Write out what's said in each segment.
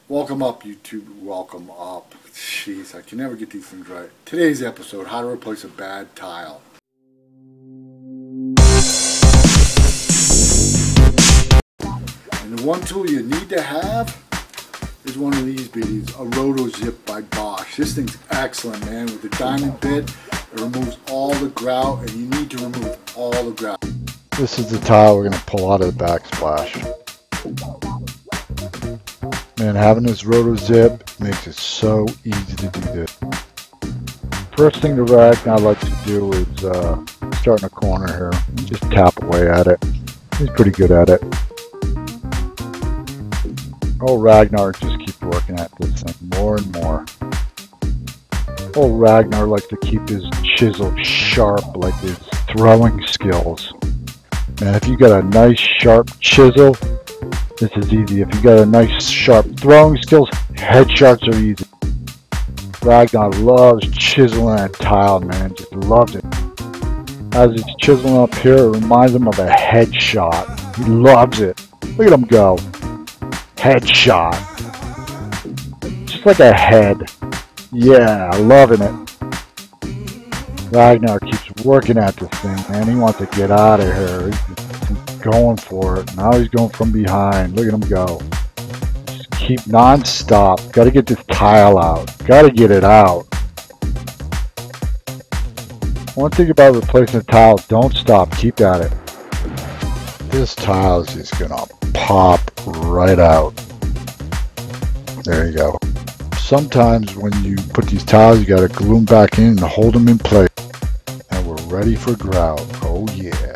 Welcome up, YouTube. Welcome up. Jeez, I can never get these things right. Today's episode, how to replace a bad tile. And the one tool you need to have is one of these beauties, a Roto Zip by Bosch. This thing's excellent, man. With the diamond bit, it removes all the grout, and you need to remove all the grout. This is the tile we're going to pull out of the backsplash. Man, having this Roto Zip makes it so easy to do this. First thing the Ragnar likes to do is start in a corner here and just tap away at it. He's pretty good at it. Old Ragnar just keeps working at this thing more and more. Old Ragnar likes to keep his chisel sharp like his throwing skills. Man, if you got a nice sharp chisel, this is easy. If you got a nice sharp throwing skills, headshots are easy. Ragnar loves chiseling that tile, man. Just loves it. As he's chiseling up here, it reminds him of a headshot. He loves it. Look at him go. Headshot. Just like a head. Yeah, loving it. Ragnar keeps working at this thing, man. He wants to get out of here. He's going for it. Now he's going from behind. Look at him go. Just keep non-stop. Got to get this tile out. Got to get it out. One thing about replacing a tile, don't stop. Keep at it. This tile is just going to pop right out. There you go. Sometimes when you put these tiles, you got to glue them back in and hold them in place. And we're ready for grout. Oh yeah.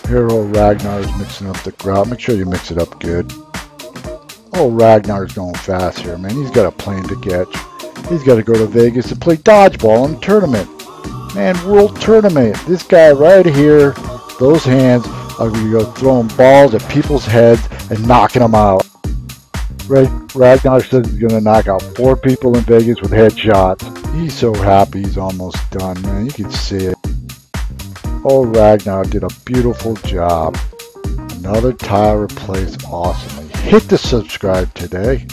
Here old Ragnar is mixing up the grout. Make sure you mix it up good. Old Ragnar is going fast here, man. He's got a plane to catch. He's got to go to Vegas to play dodgeball in a tournament. Man, world tournament. This guy right here, those hands are going to go throwing balls at people's heads and knocking them out. Ragnar says he's going to knock out 4 people in Vegas with headshots. He's so happy he's almost done, man. You can see it. Old Ragnar did a beautiful job. Another tile replaced awesomely. Hit the subscribe today.